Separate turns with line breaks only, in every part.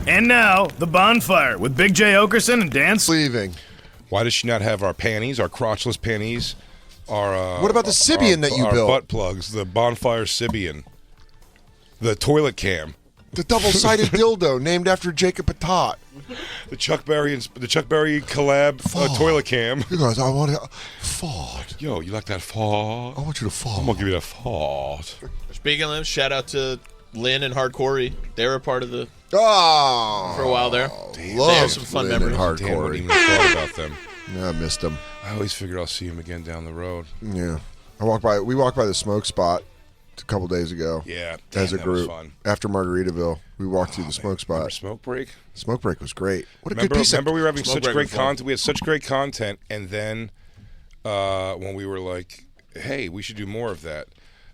And now, The Bonfire with Big J. Okerson and Dan
Leaving.
Why does she not have our panties, our crotchless panties, our...
What about the Sibian that you
our
built?
butt plugs, the Bonfire Sibian, the toilet cam.
The double-sided dildo named after Jacob Patat.
The Chuck Berry collab toilet cam.
You guys, I want to fart.
Yo, you like that fart?
I want you to fart.
I'm gonna give you that fart.
Speaking of them, shout out to Lynn and Hardcorey. They were part of the for a while there.
They
have some fun memories.
Damn, I wouldn't even thought about them.
Yeah, I missed them.
I always figured I'll see him again down the road.
Yeah, we walked by the smoke spot a couple days ago.
Yeah,
as a
that
group.
was fun.
After Margaritaville, we walked through the smoke spot.
Remember Smoke Break?
Smoke Break was great. What a
Remember,
good piece
remember we were having
Smoke
such
Break
great
was fun.
content. We had such great content, and then when we were like, "Hey, we should do more of that,"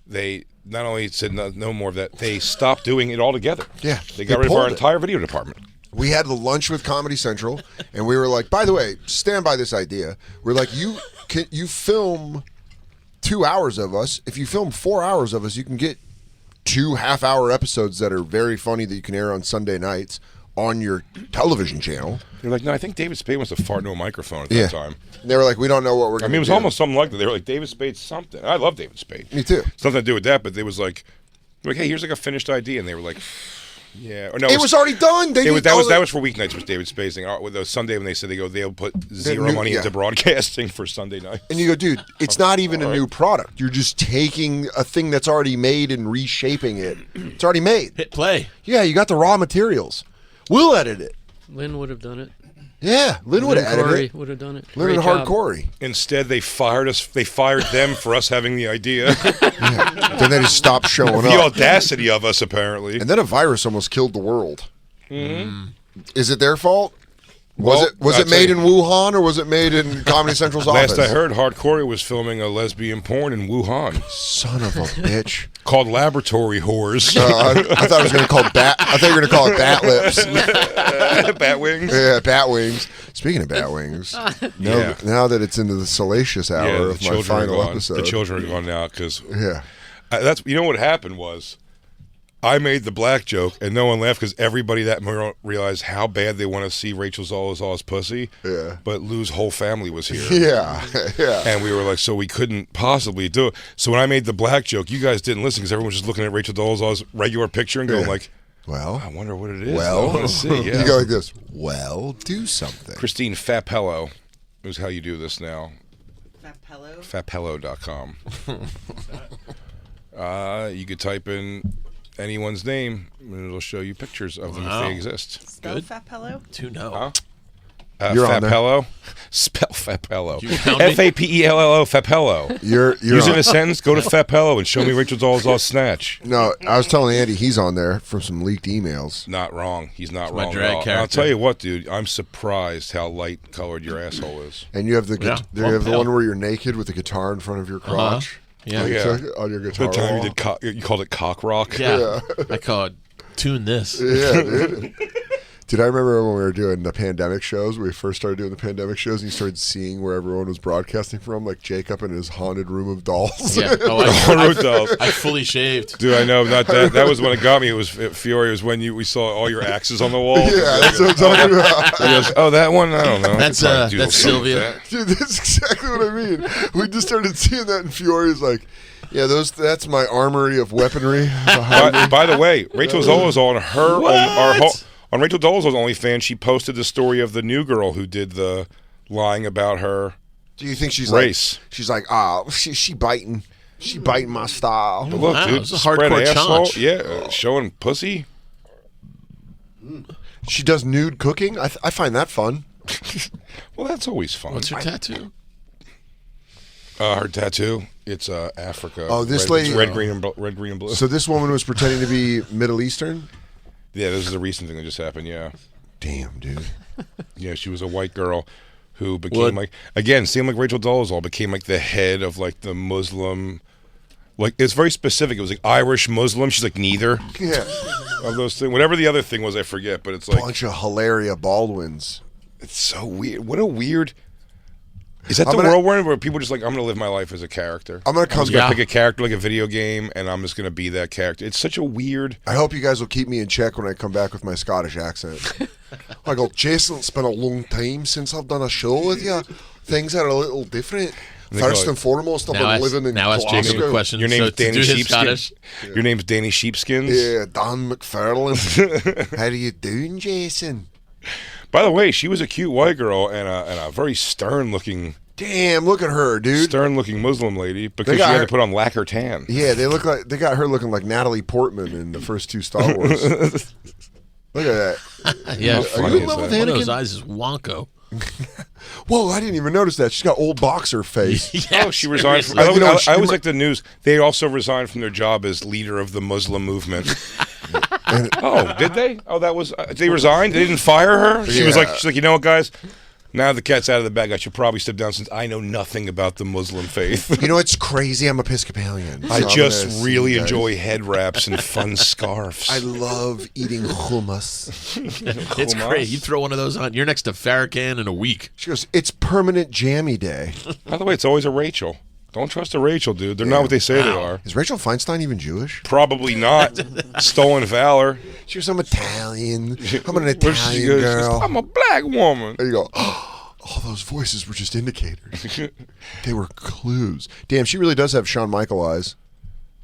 they not only said no more of that, they stopped doing it altogether.
Yeah,
they got rid of our
pulled it.
entire video department.
We had the lunch with Comedy Central, and we were like, by the way, stand by this idea. We're like, you film 2 hours of us. If you film 4 hours of us, you can get 2 half-hour episodes that are very funny that you can air on Sunday nights on your television channel.
They're like, no, I think David Spade wants to fart into a microphone at that time.
And they were like, we don't know what we're
I
going to do.
mean, it was almost something like that. They were like, David Spade's something. I love David Spade.
Me too.
It's nothing to do with that, but they was like, hey, here's like a finished idea, and they were like, yeah. Or no,
It was already done.
That was for weeknights. Was David Spade's thing. With the Sunday when they said they'll put zero money into broadcasting for Sunday night.
And you go, dude, it's not even a new product. You're just taking a thing that's already made and reshaping it. It's already made.
Hit play.
Yeah, you got the raw materials. We'll edit it.
Lynn would have done it.
Yeah, Lynn would have edited
Corey
it.
would have done it.
Lynn and
Great job.
Hardcorey.
Instead, they fired us. They fired them for us having the idea.
Yeah. Then they just stopped showing
The
up.
audacity of us, apparently.
And then a virus almost killed the world.
Mm-hmm.
Is it their fault?
Well,
Was it made in Wuhan or was it made in Comedy Central's office?
Last I heard, Hardcore was filming a lesbian porn in Wuhan.
Son of a bitch.
Called Laboratory Whores.
I thought it was going to call bat. I thought you were going to call it bat lips.
Bat wings.
Yeah, bat wings. Speaking of bat wings, now that it's into the salacious hour of my final episode,
the children are gone now because
that's
what happened was. I made the black joke, and no one laughed because everybody that realized how bad they want to see Rachel Zolazal's pussy.
Yeah.
But Lou's whole family was here.
Yeah.
And we were like, so we couldn't possibly do it. So when I made the black joke, you guys didn't listen because everyone was just looking at Rachel Zolazal's regular picture and going like,
well,
I wonder what it is.
Well,
I want to see. Yeah.
You go like this. Well, do something.
Christine Fapello is how you do this now.
Fapello?
Fapello.com. You could type in anyone's name, and it'll show you pictures of them if they exist.
Spell Fapello?
To know.
Huh?
You're on there.
Fapello? Spell Fapello.
found me?
Fapello, Fapello.
You're
Use it in
on.
a sentence, go to Fapello and show me Rachel Dolezal's snatch.
No, I was telling Andy he's on there from some leaked emails.
Not wrong. He's not
my
wrong
drag
at all. And I'll
character.
tell you what, dude, I'm surprised how light-colored your asshole is.
And you have the you have the
pale.
one where you're naked with the guitar in front of your crotch.
Yeah.
Oh, yeah.
On your guitar.
The time
wall.
you called it cock rock.
Yeah. I call it tune this.
Yeah, dude. Dude, I remember when we were doing the pandemic shows, we first started doing the pandemic shows, and you started seeing where everyone was broadcasting from, like Jacob in his haunted room of dolls.
Yeah. Oh, I fully shaved.
Dude, I know. Not that. That was when it got me. It was Fiori. It was when we saw all your axes on the wall.
Yeah, that's what I'm talking about.
He goes, oh, that one? I don't know.
That's
Probably do
that's
something with
Sylvia.
that.
Dude, that's exactly what I mean. We just started seeing that, and Fiori was like, yeah, that's my armory of weaponry.
By the way, Rachel Zola's on her on Rachel Dolezal's OnlyFans. She posted the story of the new girl who did the lying about her.
Do you think she's
race.
Like, she's like, she biting. She biting my style.
But look,
Wow,
dude,
it's a
spread
hardcore
asshole.
challenge.
Yeah, showing pussy.
She does nude cooking. I find that fun.
Well, that's always fun.
What's her tattoo?
Her tattoo? It's Africa.
Oh, this
red,
lady-
it's red, green, and blue.
So this woman was pretending to be Middle Eastern?
Yeah, this is a recent thing that just happened. Yeah.
Damn, dude.
Yeah, she was a white girl who became same like Rachel Dolezal, became like the head of like the Muslim. Like it's very specific. It was like Irish Muslim. She's like neither
Yeah.
of those things. Whatever the other thing was, I forget. But it's like
Bunch of Hilaria Baldwins.
it's so weird. What a weird. Is that the world we're in where people just like, I'm going to live my life as a character?
I'm going to come
back. Pick a character like a video game, and I'm just going to be that character. It's such a weird...
I hope you guys will keep me in check when I come back with my Scottish accent. I go, Jason, it's been a long time since I've done a show with you. Things are a little different. First and foremost, I've been living in Glasgow.
Now ask Jamie a question.
Your name's Danny Sheepskins. Your name's Danny Sheepskins?
Yeah, Dan McFarlane. How are you doing, Jason?
By the way, she was a cute white girl and a very stern-looking...
Damn, look at her, dude.
Stern-looking Muslim lady because she had to put on lacquer tan.
Yeah, they got her looking like Natalie Portman in the first 2 Star Wars. Look at that.
Yeah,
are you in love with
one of
Anakin?
those eyes is wonko.
Whoa, I didn't even notice that. She's got old boxer face.
Yes, she resigned. From, I always like the news. They also resigned from their job as leader of the Muslim movement. Oh, did they? Oh, that was they resigned. They didn't fire her. She's like, you know what, guys? Now the cat's out of the bag. I should probably step down since I know nothing about the Muslim faith.
You know, it's crazy. I'm Episcopalian.
I just really enjoy head wraps and fun scarves.
I love eating hummus.
It's great. You throw one of those on. You're next to Farrakhan in a week.
She goes, it's permanent jammy day.
By the way, it's always a Rachel. Don't trust a Rachel, dude. They're not what they say they are.
Is Rachel Feinstein even Jewish?
Probably not. Stolen valor.
She goes, I'm Italian. I'm an Italian girl.
I'm a black woman.
There you go. All those voices were just indicators. They were clues. Damn, she really does have Shawn Michael eyes.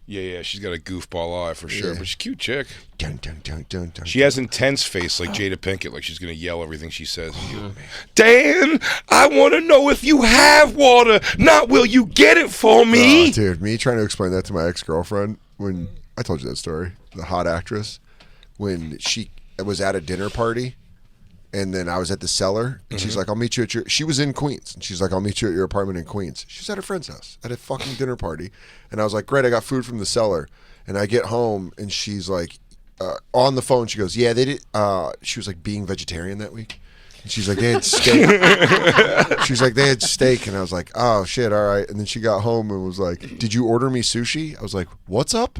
Yeah, she's got a goofball eye for sure, but she's a cute chick.
Dun, dun, dun, dun, dun,
she has intense face like Jada Pinkett, like she's going to yell everything she says. Dan, I want to know if you have water, not will you get it for me?
Dude, me trying to explain that to my ex-girlfriend when, I told you that story, the hot actress, when she was at a dinner party. And then I was at the cellar, and she's like, I'll meet you at your... She was in Queens, and she's like, I'll meet you at your apartment in Queens. She's at her friend's house, at a fucking dinner party. And I was like, great, I got food from the cellar. And I get home, and she's like, on the phone, she goes, yeah, they did... she was like, being vegetarian that week. And she's like, they had steak. She's like, they had steak. And I was like, oh, shit, all right. And then she got home and was like, did you order me sushi? I was like, what's up?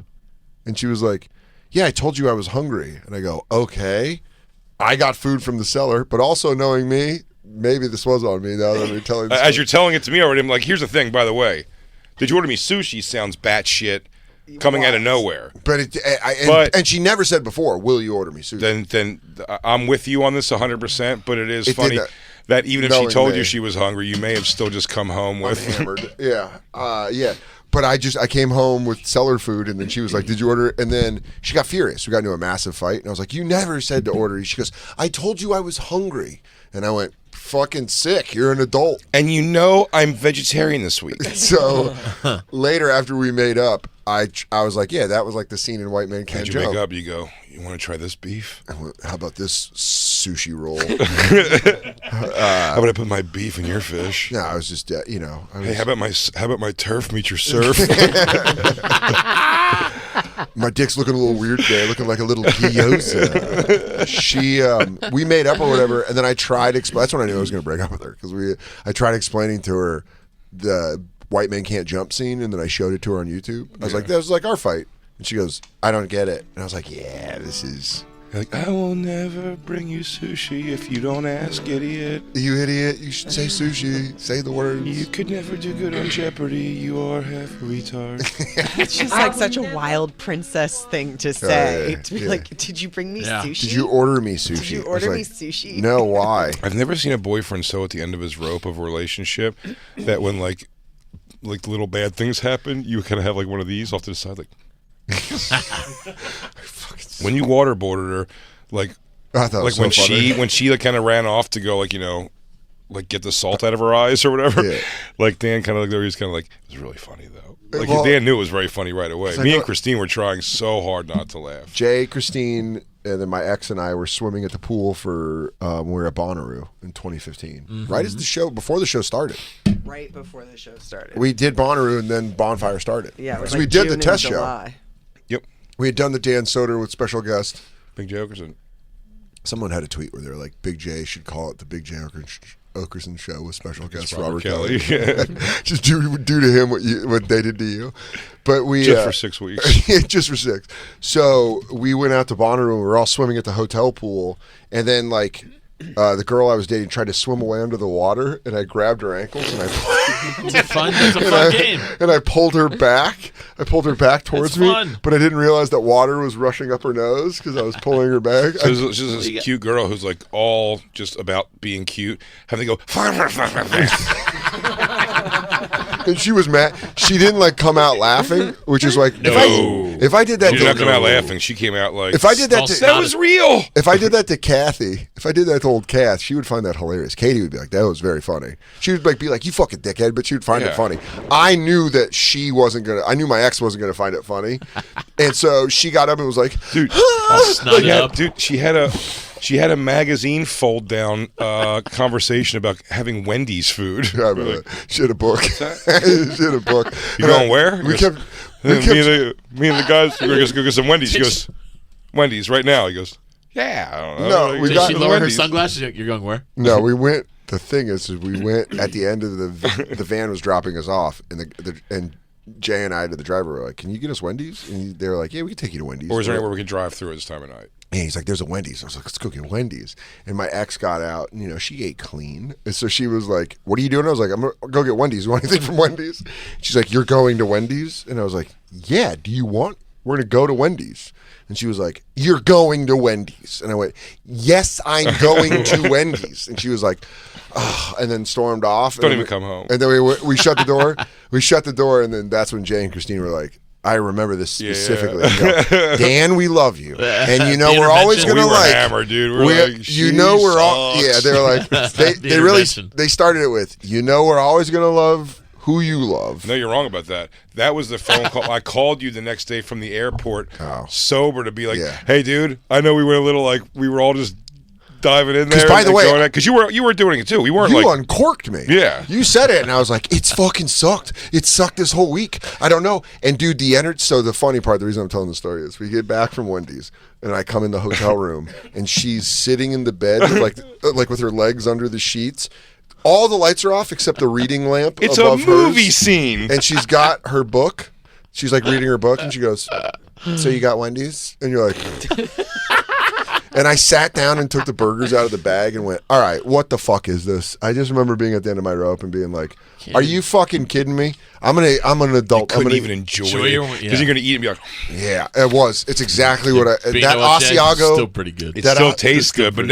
And she was like, yeah, I told you I was hungry. And I go, okay. I got food from the cellar, but also knowing me, maybe this was on me now that you're telling this
As you're telling it to me already, I'm like, here's the thing, by the way. Did you order me sushi? Sounds batshit coming out of nowhere.
But and she never said before, will you order me sushi?
Then I'm with you on this 100%, but it is funny that even if she told you she was hungry, you may have still just come home with...
hammered. Yeah. But I came home with cellar food, and then she was like, did you order it? And then she got furious. We got into a massive fight, and I was like, you never said to order. She goes, I told you I was hungry. And I went, fucking sick. You're an adult.
And you know I'm vegetarian this week.
So later, after we made up, I was like, yeah, that was like the scene in White Man Can't Jump.
Make up? You go, you want to try this beef?
I went, how about this sushi roll?
How about I put my beef in your fish?
No, I was just, hey,
how about my turf meet your surf?
My dick's looking a little weird today, looking like a little gyoza. We made up or whatever, and then I tried. That's when I knew I was going to break up with her because I tried explaining to her the White Man Can't Jump scene, and then I showed it to her on YouTube. I was like, that was like our fight, and she goes, I don't get it, and I was like, yeah, this is.
You're like, I will never bring you sushi if you don't ask, idiot.
You idiot! You should say sushi. Say the words.
You could never do good on Jeopardy. You are half a retard.
It's just like such a wild princess thing to say. To be like, did you bring me sushi?
Did you order me sushi?
Did you order me sushi?
No, why?
I've never seen a boyfriend so at the end of his rope of a relationship that when like little bad things happen, you kind of have like one of these off to the side, like. When you waterboarded her, like when she like kind of ran off to go like like get the salt out of her eyes or whatever. Yeah. Like Dan kind of like he was kind of like it was really funny though. Like Dan knew it was very funny right away. Me and Christine were trying so hard not to laugh.
Jay, Christine, and then my ex and I were swimming at the pool for when we were at Bonnaroo in 2015. Right as before the show started.
Right before the show started.
We did Bonnaroo and then Bonfire started.
Yeah, it was
we did the test show.
Yep.
We had done the Dan Soder with special guest
Big J Okerson.
Someone had a tweet where they're like, Big J should call it the Big J Okerson show with special guest Robert Kelly. Just do to him what they did to you. But we
just for 6 weeks.
Just for 6. So we went out to Bonnaroo and we were all swimming at the hotel pool, and then like the girl I was dating tried to swim away under the water, and I grabbed her ankles and
It's a fun game.
And I pulled her back. I pulled her back towards me, but I didn't realize that water was rushing up her nose because I was pulling her back.
So there's this cute girl who's like all just about being cute. Having to go.
And she was mad. She didn't like come out laughing, which is like if I did that,
She did not come out laughing. She came out like,
if I did that,
that was real.
If I did that to Kathy, if I did that to old Kath, she would find that hilarious. Katie would be like, that was very funny. She would like be like, you fucking dickhead, but she would find it funny. I knew that she wasn't gonna. I knew my ex wasn't gonna find it funny, and so she got up and was like,
dude, dude, she had a magazine fold down conversation about having Wendy's food.
Yeah, I remember that. She had a book. She had a book.
You going where?
We kept.
Me and the guys, we're going to go get some Wendy's. She goes, Wendy's right now. He goes, yeah, I don't know.
No, we
Did she lower her sunglasses? You're going where?
No, we went. The thing is we went at the end of the van was dropping us off, and Jay and I to the driver were like, "Can you get us Wendy's?" And they were like, "Yeah, we can take you to Wendy's."
Or is there anywhere we can drive through at this time of night?
And he's like, "There's a Wendy's." I was like, "Let's go get Wendy's." And my ex got out, and she ate clean, and so she was like, "What are you doing?" I was like, "I'm gonna go get Wendy's. You want anything from Wendy's?" She's like, "You're going to Wendy's?" And I was like, "Yeah. Do you want? We're gonna go to Wendy's." And she was like, "You're going to Wendy's?" And I went, "Yes, I'm going to Wendy's." And she was like, "Oh," and then stormed off.
Don't even come home.
And then we shut the door. We shut the door, and then that's when Jay and Christine were like, I remember this specifically. Yeah. Go, Dan, we love you, and we're always gonna like.
Hammered, dude.
We're all. Yeah, they were like they really started it with we're always gonna love who you love.
No, you're wrong about that. That was the phone call. I called you the next day from the airport, sober, to be like, "Hey, dude, I know we went a little like we were all just." Diving in there.
Because by the way,
because you were doing it too. We weren't
you uncorked me.
Yeah,
you said it, and I was like, "It's fucking sucked. It sucked this whole week. I don't know." And dude, the energy. So the funny part, the reason I'm telling the story is, we get back from Wendy's, and I come in the hotel room, and she's sitting in the bed, like with her legs under the sheets. All the lights are off except the reading lamp.
It's
above
a movie
hers.
Scene,
and she's got her book. She's like reading her book, and she goes, "So you got Wendy's?" And you're like. And I sat down and took the burgers out of the bag and went, all right, what the fuck is this? I just remember being at the end of my rope and being like, are you fucking kidding me? I'm an adult.
You couldn't even enjoy it because you're going to eat and be like,
yeah, it was. It's exactly what that Asiago.
Still pretty good.
It still tastes good, but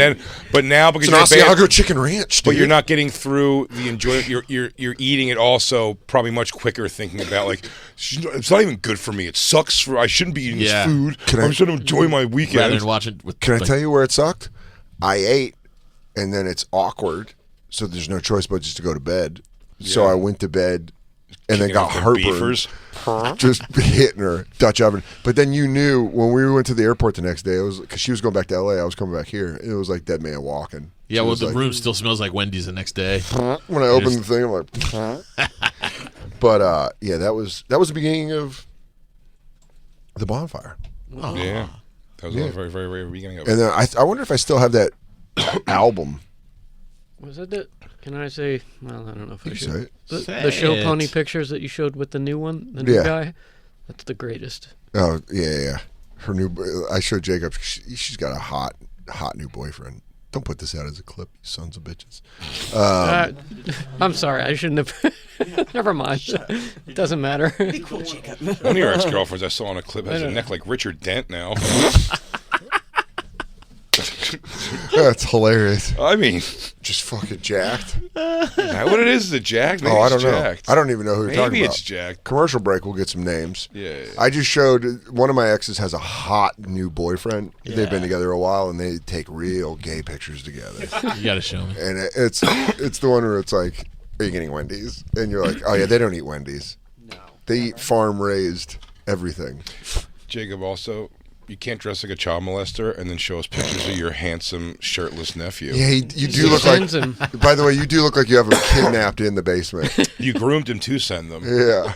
now because
it's an Asiago chicken ranch, dude.
But you're not getting through the enjoyment. You're eating it also probably much quicker, thinking about like it's not even good for me. It sucks. I shouldn't be eating this food. I'm trying to enjoy my weekend.
Rather than watch it with.
Can I tell you where it sucked? I ate, and then it's awkward, so there's no choice but just to go to bed. Yeah. So I went to bed, and then got heartburn. Just hitting her Dutch oven. But then you knew when we went to the airport the next day, it was because she was going back to LA. I was coming back here. It was like dead man walking.
Yeah, well, the room still smells like Wendy's the next day.
When I opened the thing, I'm like, but yeah, that was the beginning of the bonfire.
Oh. Yeah, that was the very, very, very beginning of it.
And then I wonder if I still have that album.
Was that it? Can I say? Well, I don't know if I should.
Say
the show pony pictures that you showed with the new one, the new guy. That's the greatest.
Oh yeah. Her new. I showed Jacob. She's got a hot new boyfriend. Don't put this out as a clip, you sons of bitches.
I'm sorry. I shouldn't have. Never mind. It doesn't matter.
Be cool, Jacob.
One of your ex-girlfriends I saw on a clip has a neck like Richard Dent now.
That's hilarious.
I mean,
just fucking jacked.
Is that what it is? Is it jacked? Maybe
I don't
jacked.
know. I don't even know who you're talking about.
Maybe it's jacked.
Commercial break. We'll get some names.
Yeah.
I just showed one of my exes has a hot new boyfriend. Yeah. They've been together a while, and they take real gay pictures together.
You got to show me.
And it's the one where it's like, are you getting Wendy's? And you're like, oh yeah, they don't eat Wendy's. No. They eat farm raised everything.
Jacob, also, you can't dress like a child molester and then show us pictures of your handsome shirtless nephew.
Yeah, you do look like. By the way, you do look like you have him kidnapped in the basement.
You groomed him to send them.
Yeah.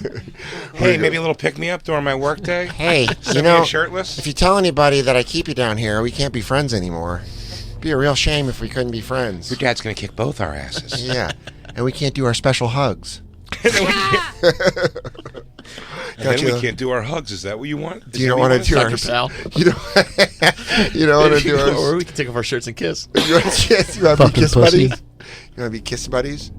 Hey, maybe a little pick me up during my work day.
Hey,
shirtless.
If you tell anybody that I keep you down here, we can't be friends anymore. It'd be a real shame if we couldn't be friends.
Your dad's gonna kick both our asses.
Yeah, and we can't do our special hugs.
And then we can't do our hugs. Is that what you want?
You don't want to do
Dr.
ours.
Pal.
You don't want to do ours.
Or we can take off our shirts and kiss.
You want to be kiss buddies? You want to be kiss buddies?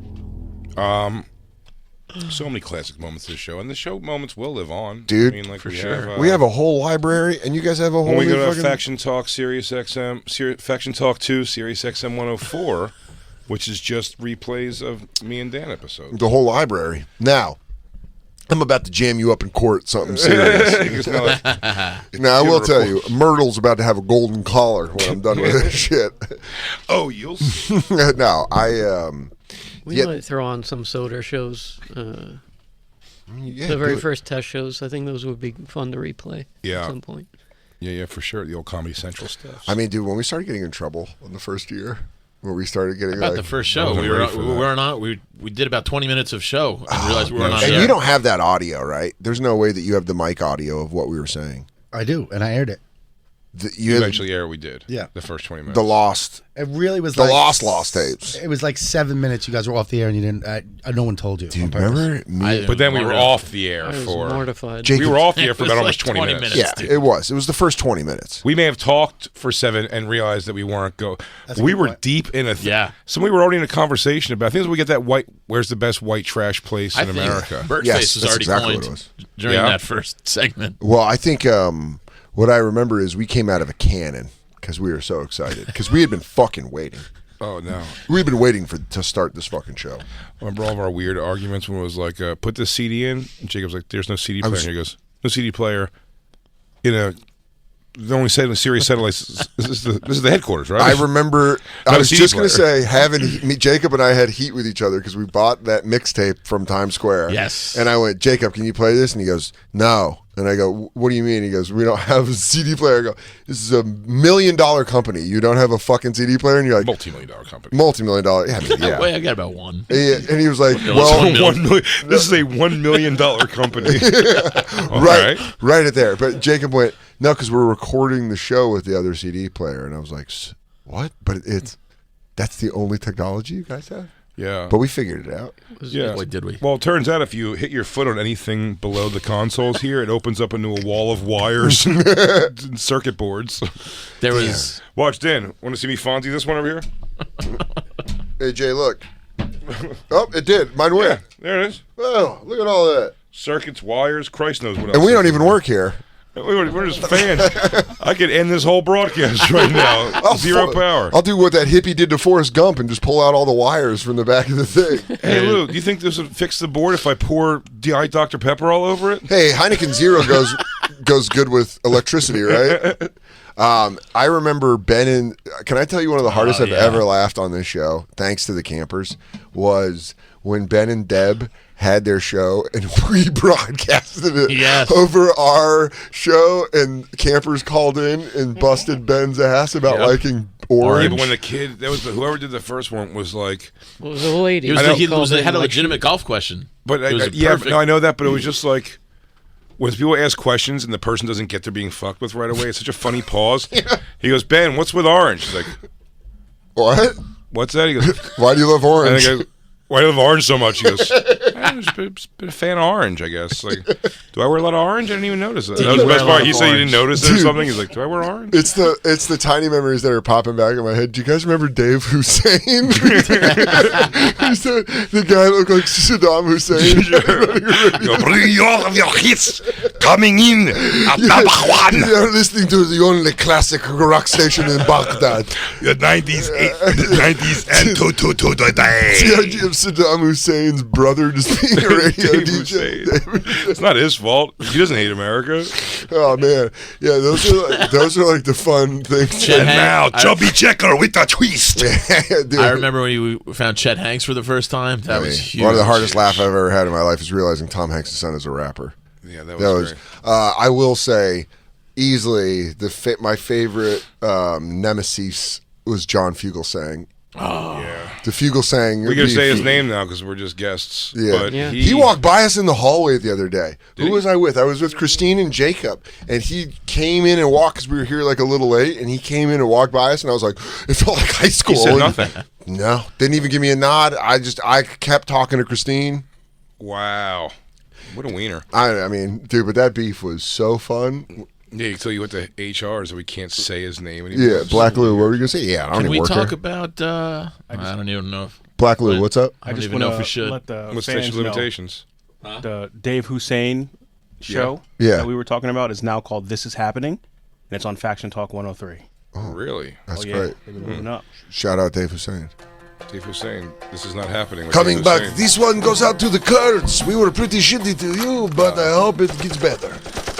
So many classic moments of the show, and the show moments will live on,
dude.
I mean, like
for sure.
We have a whole library, and you guys have a whole.
When we
new
go to
fucking...
Faction Talk, Sirius XM, Faction Talk 2, Sirius XM 104, which is just replays of me and Dan episodes.
The whole library. Now, I'm about to jam you up in court. Something serious. Now I will tell you, Myrtle's about to have a golden collar when I'm done with this shit.
Oh, you'll.
No,
We might throw on some soda shows. The very first test shows. I think those would be fun to replay at some point.
Yeah, for sure. The old Comedy Central stuff.
I mean, dude, when we started getting in trouble in the first year, when we started getting
About the first show, we did about 20 minutes of show and realized we weren't on
and
air.
you don't have that audio, right? There's no way that you have the mic audio of what we were saying.
I do, and I aired it.
You
eventually air we did.
Yeah.
The first 20 minutes.
The lost.
It really was
the
like
lost tapes.
It was like 7 minutes. You guys were off the air, and you didn't. No one told you.
Do you remember me?
But then we were off the air
I was
for.
mortified.
We were off the air for about
like
almost 20 minutes.
Yeah, it was. It was the first 20 minutes.
We may have talked for 7 and realized that we weren't we were
point.
deep in a
Yeah.
So we were already in a conversation about. I think we get that where's the best white trash place in America?
Birdface
Yes,
was
that's
already
exactly what
coined
it was.
during
Yeah.
that first segment.
Well, I think what I remember is we came out of a cannon because we were so excited because we had been fucking waiting.
Oh no,
We've been waiting to start this fucking show.
remember all of our weird arguments when it was like, put the CD in, and Jacob's like, "There's no CD player." And he goes, "No CD player in a." The only Sirius satellites. This is the headquarters, right?
I remember. I
a
was
CD
just going to
player.
say, Jacob and I had heat with each other because we bought that mixtape from Times Square.
Yes.
And I went, Jacob, can you play this? And he goes, no. And I go, what do you mean? He goes, we don't have a CD player. I go, this is $1 million company. You don't have a fucking CD player? And you're like,
multi-million-dollar company.
Multi-million-dollar. Yeah, I mean, yeah.
Wait, I got about one.
And he was like,
Well,
well,
$1 million.
This is a $1 million company.
right at there. But Jacob went, no, because we're recording the show with the other CD player. And I was like, what? But that's the only technology you guys have?
Yeah.
But we figured it out.
Yeah.
Boy, did we.
Well, it turns out if you hit your foot on anything below the consoles here, it opens up into a wall of wires and circuit boards.
There was.
Watch, Dan. Want to see me Fonzie this one over here?
Hey, Jay, look. Oh, it did. Mine went.
Yeah, there it is.
Oh, look at all that.
Circuits, wires, Christ knows what else.
And we don't even work here.
We're just fans. I could end this whole broadcast right now. Zero power.
I'll do what that hippie did to Forrest Gump and just pull out all the wires from the back of the thing.
Hey, Lou, do you think this would fix the board if I pour Diet Dr. Pepper all over it?
Hey, Heineken Zero goes good with electricity, right? I remember Ben and can I tell you one of the hardest I've ever laughed on this show, thanks to the campers, was when Ben and Deb had their show and we broadcasted it over our show and campers called in and busted Ben's ass about liking orange.
Yeah, but when the kid, whoever did the first one was like,
It was a lady.
It had a legitimate golf question.
But I know that, but it was just like when people ask questions and the person doesn't get they're being fucked with right away. It's such a funny pause. He goes, Ben, what's with orange? He's like,
what?
What's that? He goes,
why do you love orange?
And I go, why do you love orange so much? He goes, I'm just a fan of orange, I guess. Like, do I wear a lot of orange? I didn't even notice it. That was the best part. He said he didn't notice it or something. He's like, do I wear orange?
It's the tiny memories that are popping back in my head. Do you guys remember Dave Hussein? He said the guy looked like Saddam Hussein.
You bring all of your hits coming in at number one.
You're listening to the only classic rock station in Baghdad.
The 90s and to today.
The idea of Saddam Hussein's brother just being a radio
Dave
DJ.
Hussein. It's not his fault. He doesn't hate America.
Oh man, yeah, those are like the fun things.
And now, Chubby Checker with a twist.
Dude,
I remember when we found Chet Hanks for the first time. That was huge.
One of the hardest laughs I've ever had in my life is realizing Tom Hanks' son is a rapper.
Yeah, that was great.
I will say, easily my favorite nemesis was John Fugelsang.
Oh yeah,
the Fugelsang.
We can say his name now because we're just guests.
Yeah,
but
he walked by us in the hallway the other day. Who
he?
was I with? I was with Christine and Jacob, and he came in and walked because we were here like a little late, and he came in and walked by us, and I was like, it felt like high school.
He said nothing.
No, didn't even give me a nod. I kept talking to Christine.
Wow. What a wiener.
I mean, dude, but that beef was so fun.
Yeah, you tell you what the HR so we can't say his name anymore.
Yeah, Black Lou, what were you going to say? Yeah, I don't
Can
even
we
work
talk
here.
about, I don't even know if...
Black Lou, what's up?
I don't even know if we should.
Let the
What's
fans
statute of limitations?
know. The Dave Hussein show
Yeah.
that we were talking about is now called This Is Happening, and it's on Faction Talk 103.
Oh, really?
That's
Yeah,
great.
they've been moving up.
Shout out Dave Hussein.
Dave Hussein, this is not happening. with
Coming
Dave
back,
Hussein.
this one goes out to the Kurds. We were pretty shitty to you, but I hope it gets better.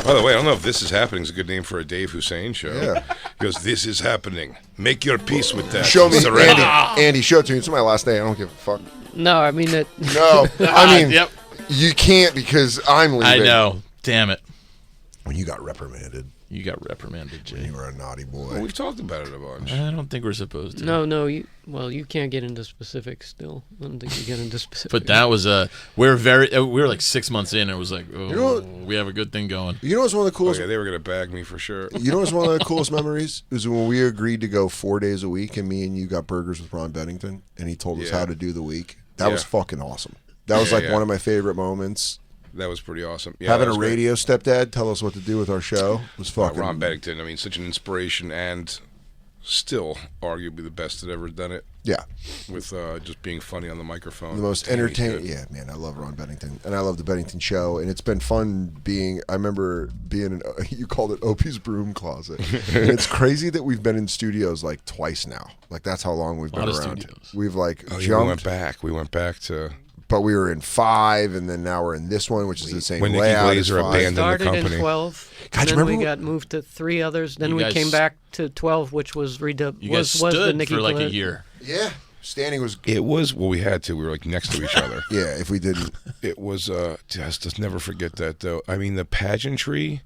By the way, I don't know if This Is Happening is a good name for a Dave Hussein show.
Yeah.
He goes, this is happening. Make your peace with that.
Show me,
Surrender.
Andy, show it to me. It's my last name. I don't give a fuck.
No, I mean that.
No, I mean,
Yep.
you can't because I'm leaving.
I know. Damn it.
When you got reprimanded,
You got reprimanded, Jay.
you were a naughty boy.
Well, we've talked about it a bunch.
I don't think we're supposed to.
No, you can't get into specifics still. I don't think you get into specifics.
But that was we were like 6 months in. It was like, oh,
You know what?
we have a good thing going.
You know what's one of the
Oh,
coolest?
yeah, they were going to bag me for sure.
You know what's one of the coolest memories is when we agreed to go 4 days a week, and me and you got burgers with Ron Bennington, and he told us
Yeah.
how to do the week. That was
Yeah.
fucking awesome. That was
Yeah,
like
yeah.
one of my favorite moments.
That was pretty awesome. Yeah,
Having
that
a
was great.
radio stepdad tell us what to do with our show was fucking.
Ron Bennington, I mean, such an inspiration and still arguably the best that ever done it
Yeah,
with just being funny on the microphone.
the most
Damn, he's
entertaining.
good.
Yeah, man, I love Ron Bennington, and I love the Bennington Show, and it's been fun being. I remember being in. You called it Opie's broom closet, and it's crazy that we've been in studios like twice now. Like that's how long we've been
lot of
around.
studios.
We've like
Oh, yeah,
jumped.
we went back to
But we were in 5, and then now we're in this one, which is the same
when Nikki
layout as
Glazer
5.
abandoned the
started
company.
in 12.
God,
And
you
then we
remember-
got moved to 3 others. Then
You
we
guys-
came back to 12, which was redubbed.
You guys
was the
stood
Nikki
for like a
Glazer.
year.
Yeah, standing was.
It was, well, we had to. We were like next to each other.
Yeah, if we didn't.
It was, just never forget that though. I mean, the pageantry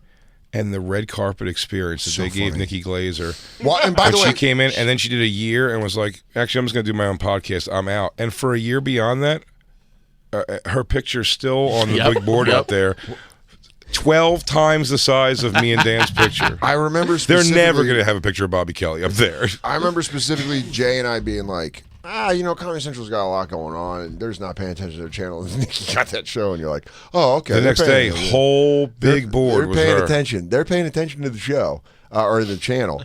and the red carpet experience that
So
they gave
funny.
Nikki Glazer.
Well, and by
When
the way,
she came in and then she did a year and was like, actually, I'm just going to do my own podcast. I'm out. And for a year beyond that, her picture's still on the
Yep.
big board out there. 12 times the size of me and Dan's picture.
I remember
They're
specifically.
never going to have a picture of Bobby Kelly up there.
I remember specifically Jay and I being like, Comedy Central's got a lot going on, and there's not paying attention to their channel. And Nikki got that show, and you're like, oh, okay.
The
they're
next
paying
day,
attention.
whole big board
They're
was
paying
her.
attention. They're paying attention to the show or the channel.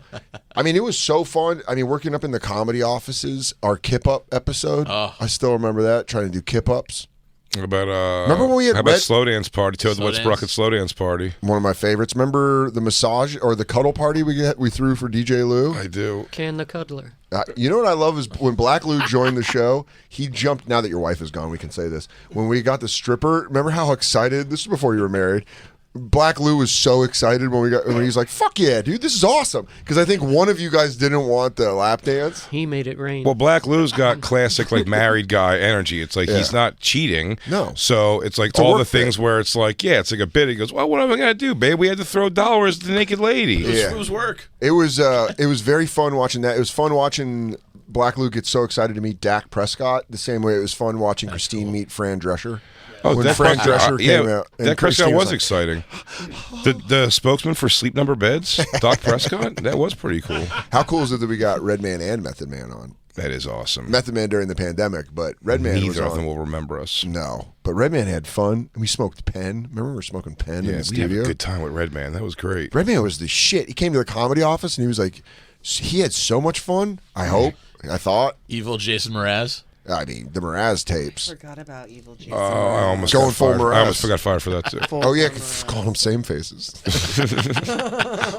I mean, it was so fun. I mean, working up in the comedy offices, our Kip Up episode.
Oh.
I still remember that, trying to do Kip Ups.
About
Remember when we had
how about
Red-
slow dance party? Toad the
Slow
Wet
dance?
Sprocket slow dance party.
One of my favorites. Remember the massage or the cuddle party we threw for DJ Lou?
I do.
Can the Cuddler.
You know what I love is when Black Lou joined the show, he jumped. Now that your wife is gone, we can say this. When we got the stripper, remember how excited? This was before you were married. Black Lou was so excited when he's like, "Fuck yeah, dude, this is awesome!" Because I think one of you guys didn't want the lap dance.
He made it rain.
Well, Black Lou's got classic like married guy energy. It's like he's
Yeah.
not cheating.
No.
So it's like
a
all
work
the things
bit.
where it's like, yeah, it's like a bit. He goes, well, what am I gonna do, babe? We had to throw dollars at the naked lady.
Yeah.
It was work.
It was very fun watching that. It was fun watching Black Lou get so excited to meet Dak Prescott. The same way it was fun watching Christine meet Fran Drescher.
Oh,
when
Dak
Fran
Prescott,
Drescher came out, and
Dak Prescott
Christine
was
like,
exciting. The spokesman for Sleep Number Beds, Doc Prescott, that was pretty cool.
How cool is it that we got Redman and Method Man on?
That is awesome.
Method Man during the pandemic, but Redman was
Neither of
on.
them will remember us.
No, but Redman had fun. We smoked pen. Remember we were smoking pen in
Yeah,
the
we had
studio?
a good time with Redman. That was great.
Redman was the shit. He came to the comedy office and he was like, he had so much fun. I hope. I thought.
Evil Jason Mraz.
I mean, the Mraz tapes.
Forgot about Evil Jason.
I almost
Going
got
full
fired.
Mraz.
I almost got fired for that too.
Oh yeah, call them same faces.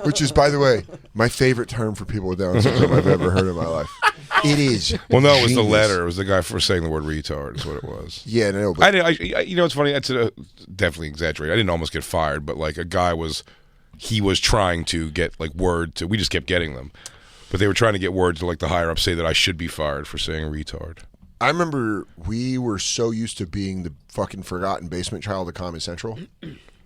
Which is, by the way, my favorite term for people with Down syndrome I've ever heard in my life. It is.
Well, no, it was the
genius.
letter. It was the guy for saying the word retard. Is what it was.
Yeah, no, but
You know, it's funny. That's definitely exaggerated. I didn't almost get fired, but like a guy was trying to get like word to. We just kept getting them, but they were trying to get word to like the higher up say that I should be fired for saying retard.
I remember we were so used to being the fucking forgotten basement child of Comedy Central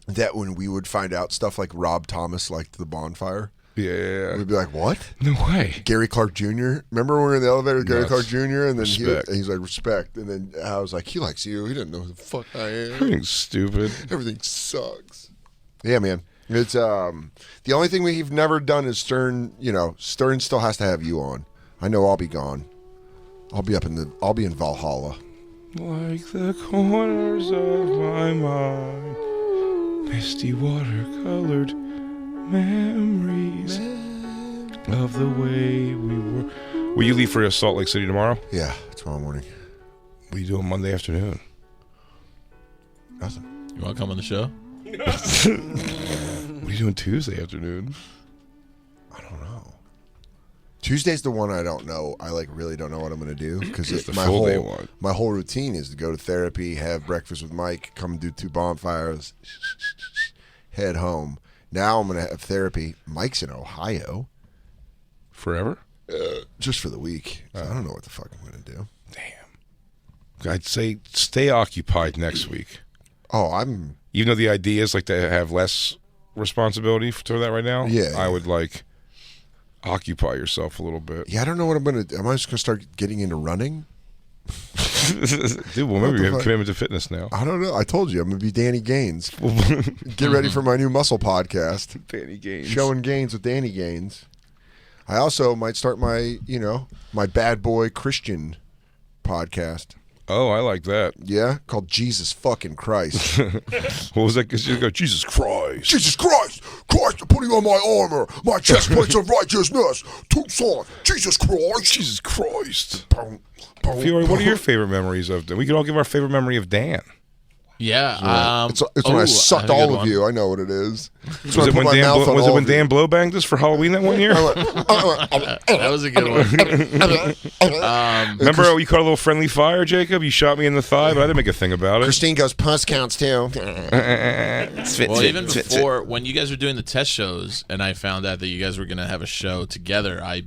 that when we would find out stuff like Rob Thomas liked the Bonfire,
Yeah.
we'd be like, "What?"
No way.
Gary Clark Jr. Remember when we were in the elevator with Gary
Nuts.
Clark Jr. and then
Respect.
he's like, "Respect," and then I was like, "He likes you." He didn't know who the fuck I am.
Everything's stupid.
Everything sucks. Yeah, man. It's the only thing we've never done is Stern. You know, Stern still has to have you on. I know I'll be gone. I'll be in Valhalla.
Like the corners of my mind, misty watercolored memories of the way we were. Will you leave for Salt Lake City tomorrow?
Yeah, tomorrow morning.
What are you doing Monday afternoon?
Nothing.
You want to come on the show?
What are you doing Tuesday afternoon?
I don't know. Tuesday's the one I don't know. I really don't know what I'm going to do because my whole routine is to go to therapy, have breakfast with Mike, come do 2 bonfires, head home. Now I'm going to have therapy. Mike's in Ohio.
Forever?
Just for the week. So I don't know what the fuck I'm going to do.
Damn. I'd say stay occupied next week.
Oh,
even though the idea is to have less responsibility for that right now.
Yeah,
I would occupy yourself a little bit.
Yeah, I don't know what I'm going to do. Am I just going to start getting into running?
Dude, well, maybe you have a commitment to fitness now.
I don't know. I told you I'm going to be Danny Gaines. Get ready for my new muscle podcast.
Danny Gaines.
Showing Gaines with Danny Gaines. I also might start my bad boy Christian podcast.
Oh, I like that.
Yeah, called Jesus fucking Christ.
What was that? Because you go, Jesus Christ.
Jesus Christ. Christ, putting on my armor. My chest plates of righteousness. Tucson. Jesus Christ.
Jesus Christ. Fiori, what are your favorite memories of? We can all give our favorite memory of Dan.
Yeah.
It's when I sucked all of you. I know what it is.
Was it when Dan blowbanged us for Halloween that one year?
That was a good one.
Remember we caught a little friendly fire, Jacob? You shot me in the thigh, but I didn't make a thing about it.
Christine goes, puss counts too.
Well, even before, when you guys were doing the test shows and I found out that you guys were going to have a show together, I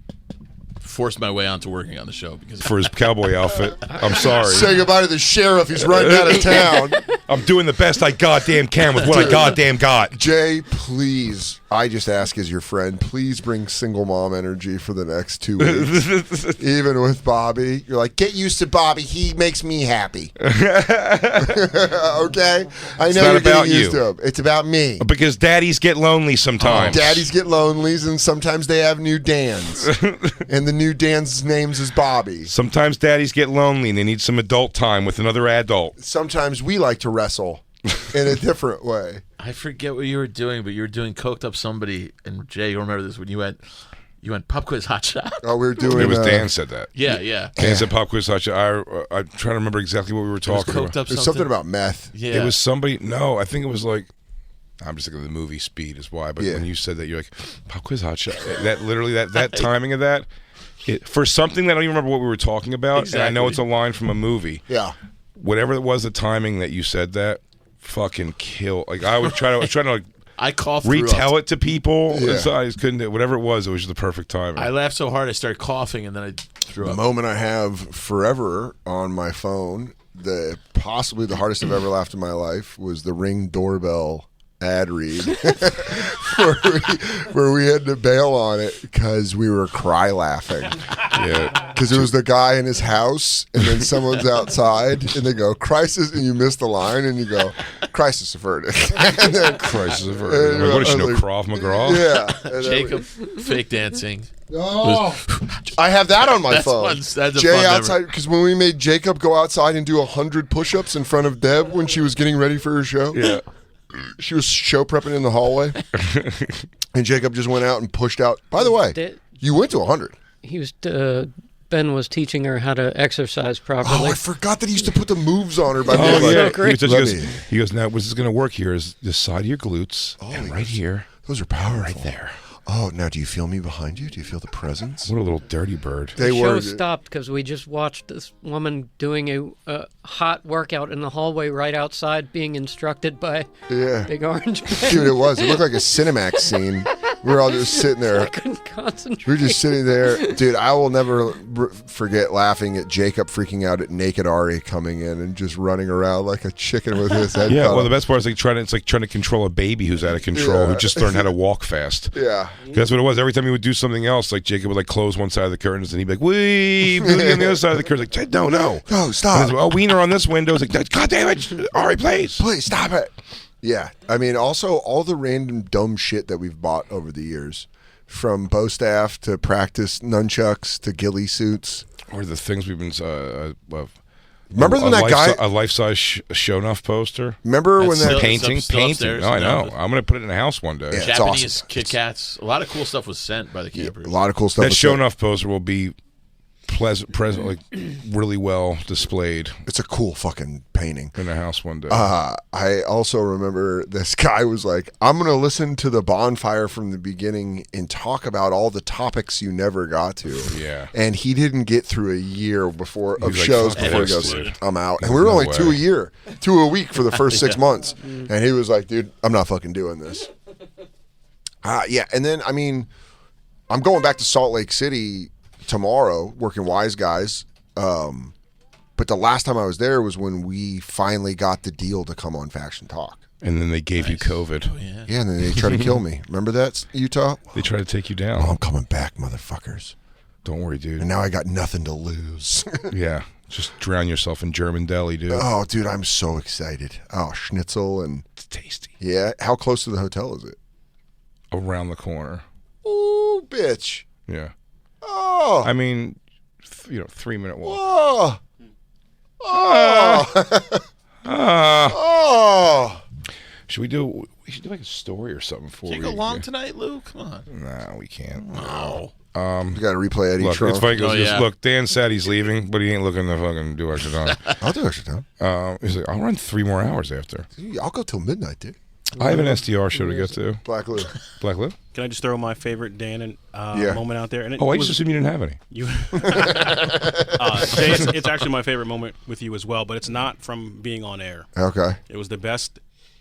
forced my way onto working on the show because
for his cowboy outfit. I'm sorry.
Say goodbye to the sheriff. He's running out of town.
I'm doing the best I goddamn can with what I goddamn got.
Jay, please. I just ask as your friend, please bring single mom energy for the next 2 weeks. Even with Bobby. You're like, get used to Bobby. He makes me happy. Okay? I know you're getting used to him. It's about me.
Because daddies get lonely sometimes.
Daddies get lonely, and sometimes they have new Dans. And the new Dan's names is Bobby.
Sometimes daddies get lonely and they need some adult time with another adult.
Sometimes we like to wrestle in a different way.
I forget what you were doing, but you were doing coked up somebody, and Jay, you'll remember this when you went pop quiz hot shot.
Oh, we were doing.
It was Dan said that.
Yeah.
Dan said pop quiz hot shot. I'm trying to remember exactly what we were talking about.
It was something about meth.
Yeah.
It was somebody. No, I think it was I'm just thinking of the movie Speed is why. But when you said that, you're like pop quiz hot shot. That literally that timing of that. For something that I don't even remember what we were talking about, exactly. And I know it's a line from a movie.
Yeah.
Whatever it was, the timing that you said that, fucking kill. I was trying to
I coughed.
Retell it to people. Yeah. So I just couldn't do it. Whatever it was just the perfect timing.
I laughed so hard I started coughing, and then I threw up.
The moment I have forever on my phone, possibly the hardest I've ever laughed in my life was the Ring doorbell ad read where we had to bail on it because we were cry laughing.
Yeah,
because it was the guy in his house and then someone's outside and they go crisis and you miss the line and you go crisis averted. And then
crisis averted. What does she know, Krav McGraw?
Yeah.
Jacob fake dancing.
Oh, I have that on my phone.
That's
Jay outside, because when we made Jacob go outside and do 100 push-ups in front of Deb when she was getting ready for her show.
Yeah.
She was show prepping in the hallway, and Jacob just went out and pushed out. By the way, you went to 100.
He was Ben was teaching her how to exercise properly.
Oh, I forgot that he used to put the moves on her. By
yeah, great.
He goes, now what's going to work here is the side of your glutes, and right here.
Those are powerful.
Right there.
Oh, now do you feel me behind you? Do you feel the presence?
What a little dirty bird.
The show stopped because we just watched this woman doing a hot workout in the hallway right outside, being instructed by Big Orange Man.
Dude, it was. It looked like a Cinemax scene. We were all just sitting there.
I couldn't concentrate.
We were just sitting there. Dude, I will never forget laughing at Jacob freaking out at naked Ari coming in and just running around like a chicken with his head cut
well, the best part is trying to control a baby who's out of control, who just learned how to walk fast.
Yeah.
That's what it was. Every time he would do something else, Jacob would close one side of the curtains and he'd be like, "Wee!" Booty on the other side of the curtains. Like, no,
stop.
Oh, wiener on this window. It's like, God damn it, Ari, please
stop it. Yeah, I mean, also all the random dumb shit that we've bought over the years, from bow staff to practice nunchucks to ghillie suits,
or the things we've been
Remember when that guy
a life-size show enough poster?
Remember when that
painting?
Upstairs.
No, I know. I'm going to put it in a house one day.
Yeah, it's
Japanese
awesome.
Kit Kats. A lot of cool stuff was sent by the campers.
A lot of cool stuff.
That show enough poster will be like really well displayed.
It's a cool fucking painting
in a house one day.
I also remember this guy was like, "I'm going to listen to the Bonfire from the beginning and talk about all the topics you never got to."
Yeah,
and he didn't get through a year of shows before he goes, "I'm out." And we were only 2 a week for the first 6 months, and he was like, "Dude, I'm not fucking doing this." Yeah, and then I mean, I'm going back to Salt Lake City tomorrow working Wise Guys, but the last time I was there was when we finally got the deal to come on Faction Talk,
and then they gave you COVID.
Oh,
yeah, and then they tried to kill me. Remember that, Utah?
They tried to take you down.
Oh, I'm coming back, motherfuckers.
Don't worry, dude.
And now I got nothing to lose.
Yeah, just drown yourself in German deli, dude.
Oh, dude, I'm so excited. Oh, schnitzel and
it's tasty.
Yeah, how close to the hotel is it?
Around the corner.
Ooh, bitch.
Yeah.
Oh,
I mean, 3-minute walk.
Oh, oh.
We should do like a story or something for you.
Can't go long tonight, Lou. Come on.
No, we can't.
No.
You got to replay Eddie
Look,
Trump.
it's funny because look, Dan said he's leaving, but he ain't looking to fucking do extra time.
I'll do extra time.
He's like, I'll run 3 more hours after.
I'll go till midnight, dude.
I have an SDR show to get to.
Black Lou.
Black Lou?
Can I just throw my favorite Dan moment out there? And
I just assumed you didn't have any.
Jay, it's actually my favorite moment with you as well, but it's not from being on air.
Okay.
It was the best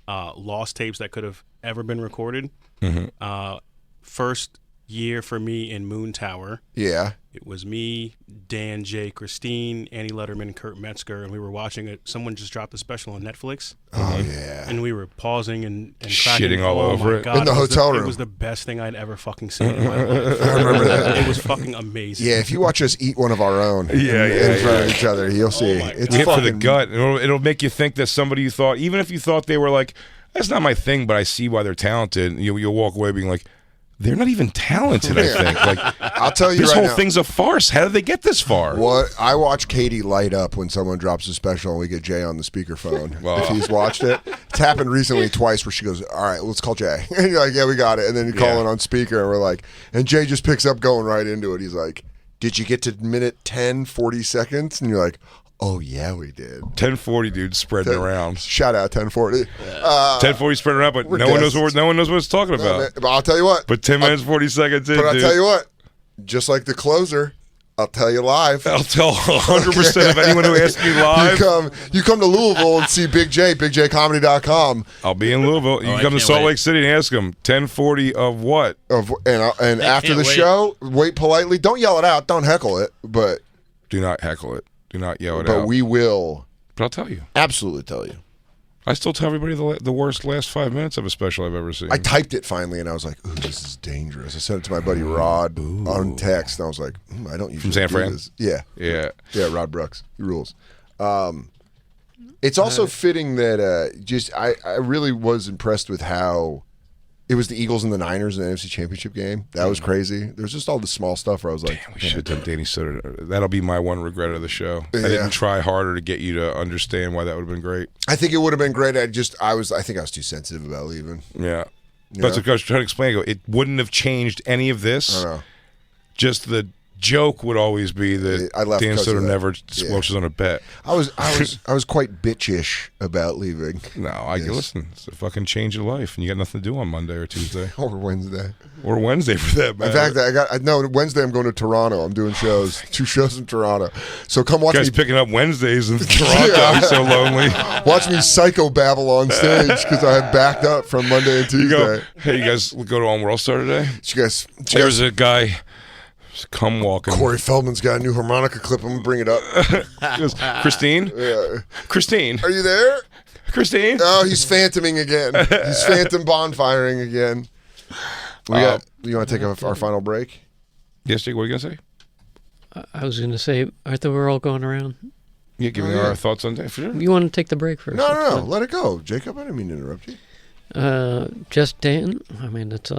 lost tapes that could have ever been recorded.
Mm-hmm.
First year for me in Moon Tower.
Yeah.
It was me, Dan, Jay, Christine, Annie Letterman, Kurt Metzger, and we were watching it. Someone just dropped a special on Netflix.
Oh, yeah.
And we were pausing and
shitting
cracking,
all over it.
God,
in the hotel room.
It was the best thing I'd ever fucking seen in my life.
I remember that.
It was fucking amazing.
Yeah, if you watch us eat one of our own in front of each other, you'll see. It's
hit
fucking
for the gut. It'll make you think that somebody you thought, even if you thought they were like, that's not my thing, but I see why they're talented, you'll walk away being like, they're not even talented, I think. Like,
I'll tell you
this
right
whole
now,
thing's a farce. How did they get this far?
What I watch Katie light up when someone drops a special and we get Jay on the speakerphone. If he's watched it, it's happened recently twice where she goes, "All right, let's call Jay," and you're like, "Yeah, we got it," and then you call it on speaker and we're like, and Jay just picks up going right into it. He's like, "Did you get to minute 10, 40 seconds?" And you're like, "Oh yeah, we did."
1040, dude, spreading around.
Shout out 1040.
1040 spreading around, but no one knows what it's talking about.
But I'll tell you what.
But 10 minutes 40 seconds in.
But I'll
dude.
tell you what. Just like the closer, I'll tell you live.
I'll tell 100% of anyone who asks me live.
You come to Louisville and see Big J, bigjcomedy.com.
I'll be in Louisville. You come to Salt Lake City and ask them 1040 of what?
And after the show, wait politely. Don't yell it out. Don't heckle it. But
do not heckle it. Do not yell it out.
But we will.
But I'll tell you.
Absolutely tell you.
I still tell everybody the worst last 5 minutes of a special I've ever seen.
I typed it finally, and I was like, "Ooh, this is dangerous." I sent it to my buddy Rod on text, and I was like, "I don't usually
from San Fran."
This. Yeah,
yeah.
Rod Brooks, he rules. It's also fitting that I really was impressed with how it was the Eagles and the Niners in the NFC Championship game. That was crazy. There was just all the small stuff where I was like,
"Damn, we should have done Danny Soder." That'll be my one regret of the show. I didn't try harder to get you to understand why that would have been great.
I think it would have been great. I think I was too sensitive about leaving.
Yeah. That's what I was trying to explain. It wouldn't have changed any of this.
I know.
Just the joke would always be that Dan Soder never squelches on a bet.
I was quite bitchish about leaving.
No, listen. It's a fucking change of life, and you got nothing to do on Monday or Tuesday
or Wednesday
or Wednesday for that matter.
In fact, Wednesday I'm going to Toronto. I'm doing shows, 2 shows in Toronto. So come watch me
picking up Wednesdays in Toronto. I'm so lonely.
Watch me psychobabble on stage because I have backed up from Monday and Tuesday.
You guys go to On World Star today?
There's
a guy. Come walking.
Corey Feldman's got a new harmonica clip. I'm gonna bring it up.
Christine?
Yeah.
Christine.
Are you there?
Christine?
Oh, he's phantoming again. He's phantom bonfiring again. You want to take our final break?
Yes, Jake, what are you going to say?
I was going to say, I thought we're all going around.
Yeah, giving our thoughts on that. For sure.
You want to take the break first?
No. Let it go. Jacob, I didn't mean to interrupt you.
Just Dan? I mean, it's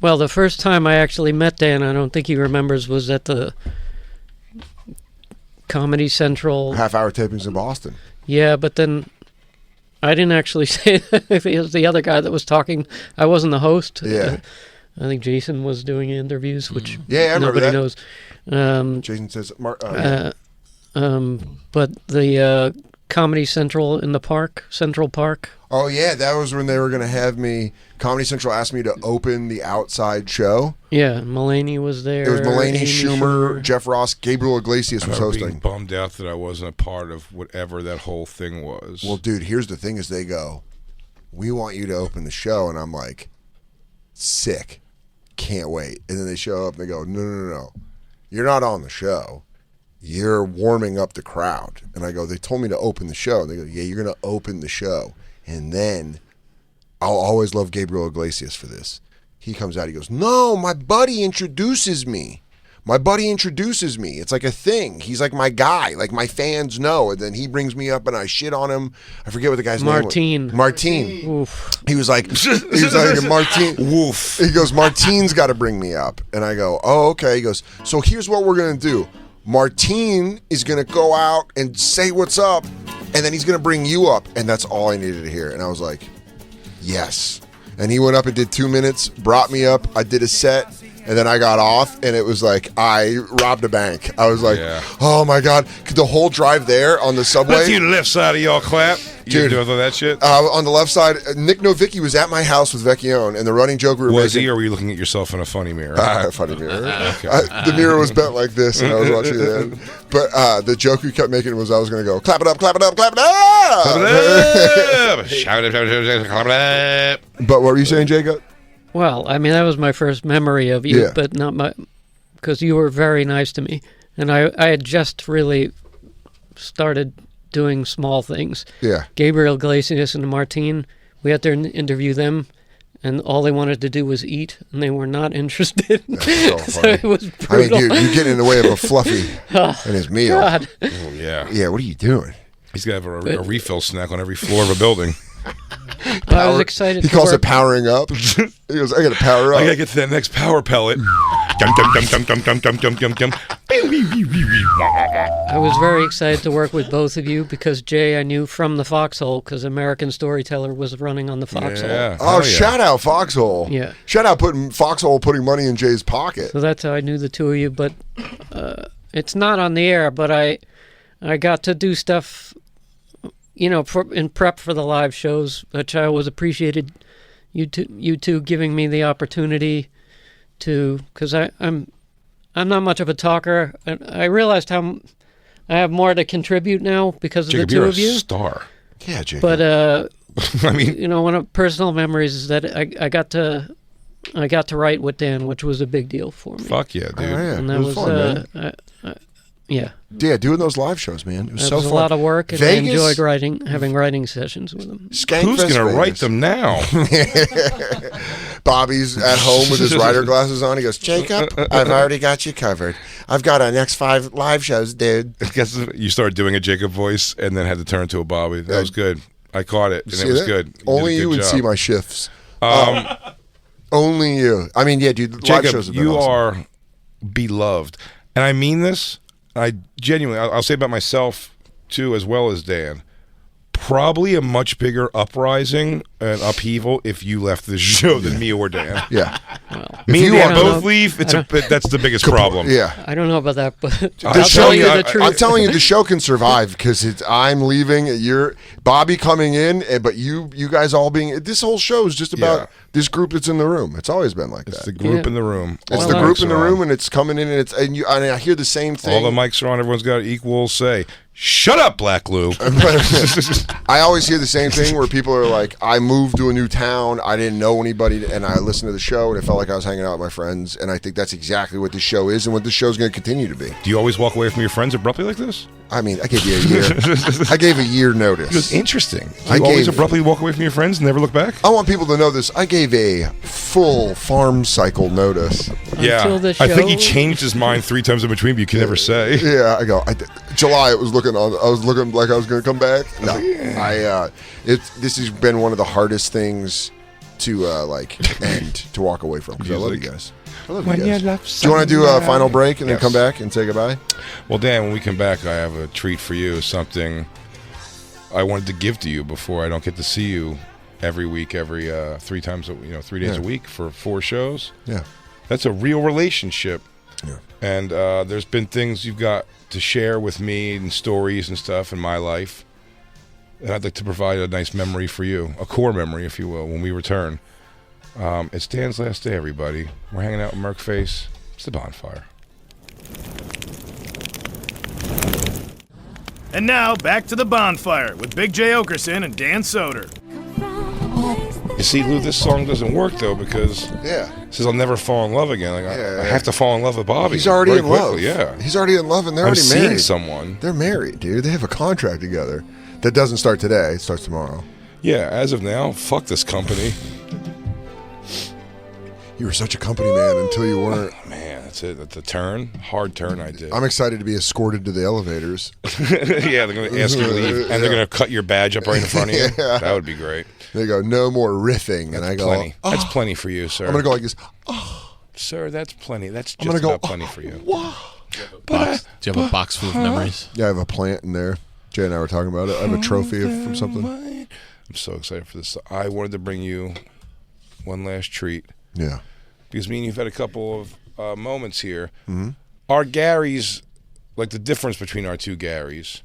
well, the first time I actually met Dan, I don't think he remembers, was at the Comedy Central.
Half-hour tapings in Boston.
Yeah, but then I didn't actually say that. It was the other guy that was talking. I wasn't the host.
Yeah.
I think Jason was doing interviews, which
I
nobody
remember that.
knows.
Jason says,
but the Comedy Central in the park, Central Park.
Oh, yeah, that was when they were going to have me. Comedy Central asked me to open the outside show.
Yeah, Mulaney was there.
It was Mulaney,
Amy
Schumer, Jeff Ross, Gabriel Iglesias was
I remember being
hosting.
bummed out that I wasn't a part of whatever that whole thing was.
Well, dude, here's the thing: is they go, "We want you to open the show," and I'm like, "Sick, can't wait." And then they show up and they go, "No, you're not on the show. You're warming up the crowd." And I go, "They told me to open the show." And they go, "Yeah, you're going to open the show." And then I'll always love Gabriel Iglesias for this. He comes out, he goes, "No, my buddy introduces me. My buddy introduces me. It's like a thing. He's like my guy. Like my fans know." And then he brings me up and I shit on him. I forget what the guy's name was. Martine.
Oof.
He was like Martine.
Woof.
He goes, "Martine's got to bring me up." And I go, "Oh, okay." He goes, "So here's what we're going to do. Martine is going to go out and say what's up, and then he's going to bring you up." And that's all I needed to hear. And I was like, yes. And he went up and did 2 minutes, brought me up. I did a set, and then I got off, and it was like I robbed a bank. I was like, oh, my God. The whole drive there on the subway.
Let's see the left side of y'all clap. You doing all that shit?
On the left side, Nick Novicki was at my house with Vecchione, and the running joke we were
Was
making...
he, or were you looking at yourself in a funny mirror?
Funny mirror. The mirror was bent like this, and I was watching it. But the joke we kept making was I was going to go, clap it up, clap it up, clap it up!
Clap it up! Shout it, clap it up!
But what were you saying, Jacob?
Well, I mean, that was my first memory of you, but not my... Because you were very nice to me. And I had just really started doing small things.
Yeah.
Gabriel Iglesias and Martine, we had to interview them, and all they wanted to do was eat, and they were not interested.
That's so
So it was brutal.
I mean, dude, you're getting in the way of a Fluffy and his meal.
God.
Oh, yeah.
Yeah, what are you doing?
He's got to have a refill snack on every floor of a building.
I was excited.
He calls it powering up. He goes, "I got to power up.
I got to get to that next power pellet."
I was very excited to work with both of you because Jay I knew from the Foxhole because American Storyteller was running on the Foxhole.
Yeah.
Oh, shout out Foxhole.
Yeah.
Shout out Foxhole putting money in Jay's pocket.
So that's how I knew the two of you. But it's not on the air, but I got to do stuff, you know, in prep for the live shows, which I always appreciated you two giving me the opportunity to, because I'm not much of a talker. And I realized how I have more to contribite now because of
Jacob,
the two
you're
of you.
a star.
Yeah, Jacob.
But
I mean,
you know, one of personal memories is that I got to write with Dan, which was a big deal for me.
Fuck yeah, dude.
Oh, yeah.
And that
it was fun, man.
Yeah.
Yeah, doing those live shows, man. It was so
It was
fun.
a lot of work, and
Vegas?
I enjoyed having writing sessions with him.
Who's going to write them now?
Bobby's at home with his writer glasses on. He goes,
Jacob, I've already got you covered. I've got our next 5 live shows, dude.
I guess you started doing a Jacob voice and then had to turn to a Bobby. That was good. I caught it, and it was
that?
good.
Only you would see my shifts. Only you. I mean, yeah, dude, live
Jacob,
shows have been
you
awesome.
are beloved. And I mean this. I genuinely, I'll say about myself, too, as well as Dan. Probably a much bigger uprising and upheaval if you left the show than me or Dan.
Yeah.
Well,
Me and
you
Dan
are-
both leave. That's the biggest problem.
Yeah.
I don't know about that, but
The
I'll
show-
tell you
I-
the truth.
I'm telling you, the show can survive because I'm leaving. You're Bobby coming in, but you guys all being. This whole show is just about this group that's in the room. It's always been like
It's
that.
the group
Yeah.
in the room.
It's
All
the group
mics
in the
are on.
room, and it's coming in, and I hear the same thing.
All the mics are on. Everyone's got equal say. Shut up, Black Lou.
I always hear the same thing where people are like, I moved to a new town, I didn't know anybody, and I listened to the show, and it felt like I was hanging out with my friends, and I think that's exactly what this show is and what this show's going to continue to be.
Do you always walk away from your friends abruptly like this?
I mean, I gave you a year. I gave a year
It was
notice.
interesting.
I
You always
gave-
abruptly walk away from your friends and never look back?
I want people to know this. I gave a full farm cycle notice.
Until the
I think he
show-
changed his mind 3 times in between, but you can never say.
Yeah, I go. July. I was looking like I was going to come back. No, this has been one of the hardest things to end to walk away from because I love you guys. I love you guys. Do you want to do a final break and then come back and say goodbye?
Well, Dan, when we come back, I have a treat for you. Something I wanted to give to you before I don't get to see you every week, every 3 days a week for 4 shows.
Yeah.
That's a real relationship.
Yeah.
And there's been things you've got to share with me and stories and stuff in my life. And I'd like to provide a nice memory for you, a core memory, if you will, when we return. It's Dan's last day, everybody. We're hanging out with Merkface. It's the Bonfire.
And now, back to the Bonfire with Big J. Okerson and Dan Soder.
You see, Lou, this song doesn't work, though, because
it
says I'll never fall in love again. Like, I have to fall in love with Bobby.
He's already in love.
Yeah.
He's already in love, and they're
I'm
already
seeing
married.
someone.
They're married, dude. They have a contract together. That doesn't start today. It starts tomorrow.
Yeah, as of now, fuck this company.
You were such a company man until you weren't.
Oh, man, that's it. That's a hard turn I did.
I'm excited to be escorted to the elevators.
Yeah, they're going to ask you to leave, and they're going to cut your badge up right in front of you.
Yeah.
That would be great.
They go, no more riffing, and I go,
plenty.
Oh.
That's plenty for you, sir.
I'm going to go like this.
Sir, that's plenty. That's
I'm
just
gonna
about
go,
plenty for you.
Wow.
Do you have a box full of memories?
Yeah, I have a plant in there. Jay and I were talking about it. I have a trophy from something.
I'm so excited for this. I wanted to bring you one last treat.
Yeah.
Because me and you've had a couple of moments here.
Mm-hmm.
Our Garys, like the difference between our 2 Garys,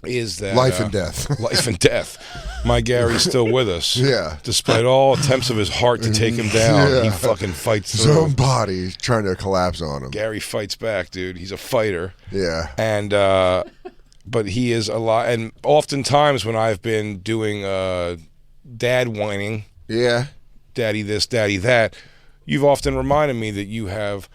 is that
life and death.
Life and death. My Gary's still with us.
Yeah.
Despite all attempts of his heart to take him down,
Yeah.
he fucking fights
His
through.
own body trying to collapse on him.
Gary fights back, dude. He's a fighter.
Yeah.
And but he is a lot. And oftentimes when I've been doing dad whining, daddy this, daddy that, you've often reminded me that you have,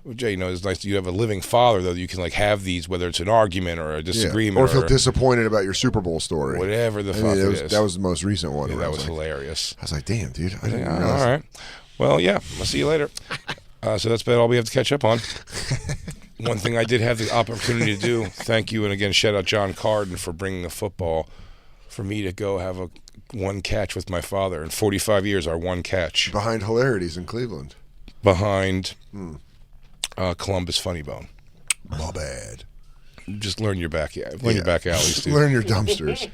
well, Jay, you know, it's nice that you have a living father, though, that you can like have these, whether it's an argument or a disagreement,
or feel disappointed about your Super Bowl story,
whatever the fuck it is.
That was the most recent one.
Yeah, that was hilarious.
I was like, damn, dude. I didn't
All
realize.
right. Well, yeah. I'll see you later. So that's about all we have to catch up on. One thing I did have the opportunity to do, thank you, and again, shout out John Carden for bringing the football for me to go have one catch with my father. In 45 years, our one catch.
Behind Hilarities in Cleveland.
Behind Columbus Funny Bone.
My bad.
Just learn your back alleys, dude.
Learn your dumpsters.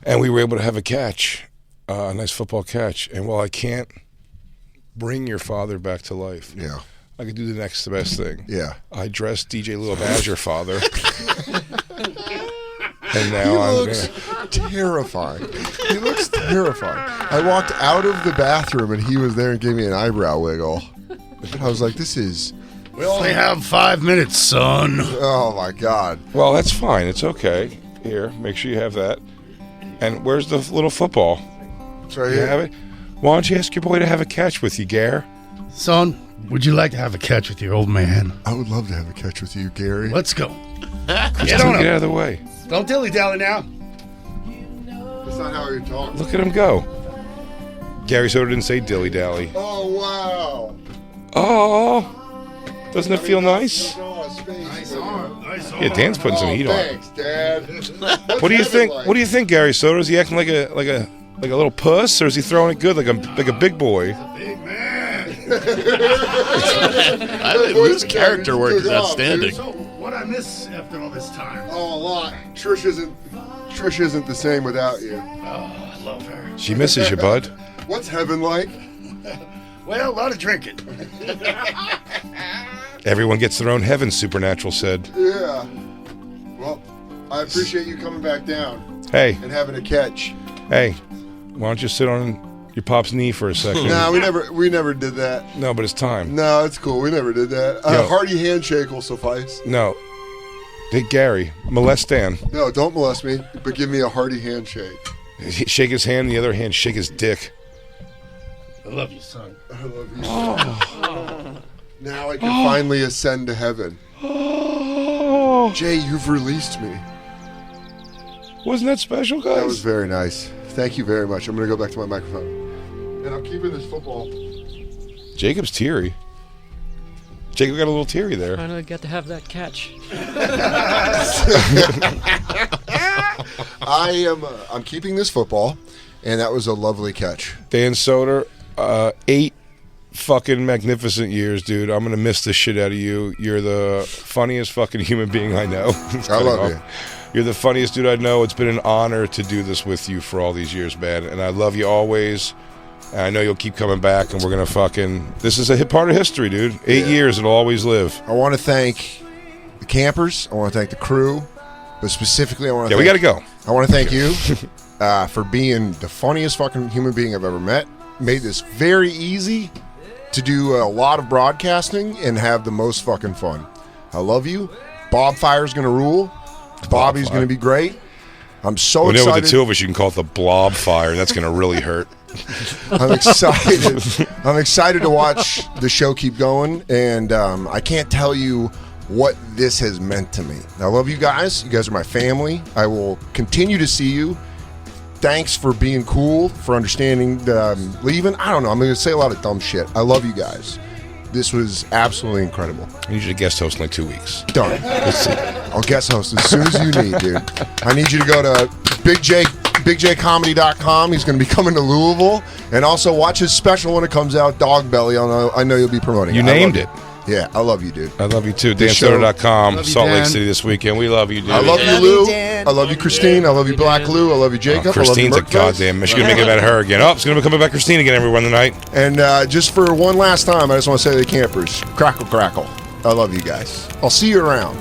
And we were able to have a catch, a nice football catch. And while I can't bring your father back to life, I could do the next best thing.
Yeah.
I dressed DJ Lube as your father. And
He
now
looks terrifying. He looks terrifying. I walked out of the bathroom and he was there and gave me an eyebrow wiggle. I was like, this is...
We only have 5 minutes, son.
Oh, my God.
Well, that's fine. It's okay. Here, make sure you have that. And where's the little football?
It's right
You
here.
have it? Why don't you ask your boy to have a catch with you, Gare?
Son, would you like to have a catch with your old man?
I would love to have a catch with you, Gary.
Let's go.
Get out of the way.
Don't dilly-dally now.
That's not how you're talking.
Look at him go. Gary Soder didn't say dilly-dally.
Oh, wow.
Oh, doesn't it feel nice?
Nice
arm.
Yeah, Dan's putting some heat on.
Thanks, Dad.
What do you think? What do you think, Gary Soder? Is he acting like a little puss, or is he throwing it good, like a big boy?
I think Lou's character work is outstanding.
So, what I miss after all this time?
Oh, a lot. Trish isn't the same without you.
Oh, I love her.
She misses you, bud.
What's heaven like?
Well, a lot of drinking.
Everyone gets their own heaven, Supernatural said.
Yeah. Well, I appreciate you coming back down.
Hey.
And having a catch.
Hey, why don't you sit on your pop's knee for a second?
No, we never did that.
No, but it's time.
No, it's cool. We never did that. A hearty handshake will suffice.
No. Hey, Gary, molest Dan.
No, don't molest me, but give me a hearty handshake.
Shake his hand, the other hand, shake his dick.
I love you, son.
I love you. Now I can finally ascend to heaven. Jay, you've released me.
Wasn't that special, guys?
That was very nice. Thank you very much. I'm going to go back to my microphone. And I'm keeping this football.
Jacob's teary. Jacob got a little teary there.
Finally got to have that catch.
I'm keeping this football, and that was a lovely catch.
Dan Soder, 8 fucking magnificent years, dude. I'm gonna miss the shit out of you. You're the funniest fucking human being I know.
I love you.
You're the funniest dude I know. It's been an honor to do this with you for all these years, man. And I love you always. And I know you'll keep coming back, and we're gonna fucking. This is a hit part of history, dude. 8 years, it'll always live.
I want to thank the campers. I want to thank the crew, but specifically, I want to.
Yeah, we gotta go.
I want to thank you for being the funniest fucking human being I've ever met. Made this very easy to do a lot of broadcasting and have the most fucking fun. I love you. Bonfire's gonna rule. Bobby's gonna be great. I'm so excited.
With the two of us, you can call it the blob fire. That's gonna really hurt.
I'm excited. I'm excited to watch the show keep going, and I can't tell you what this has meant to me. I love you guys. You guys are my family. I will continue to see you. Thanks for being cool, for understanding that I'm leaving. I don't know. I'm going to say a lot of dumb shit. I love you guys. This was absolutely incredible.
I need you to guest host in like 2 weeks.
Done. I'll guest host as soon as you need, dude. I need you to go to bigjcomedy.com. He's going to be coming to Louisville. And also watch his special when it comes out, Dog Belly. I know you'll be promoting it.
You named it.
Yeah, I love you, dude.
I love you too. DanSoder.com, Salt Lake City this weekend. We love you, dude.
I love you, Lou. I love you, Christine. I love you, Black Lou. I love you, Jacob.
Christine's a goddamn. She's going to make it about her again. Oh, it's going to be coming back Christine again everyone tonight.
And just for one last time, I just want to say to the campers, crackle, crackle. I love you guys. I'll see you around.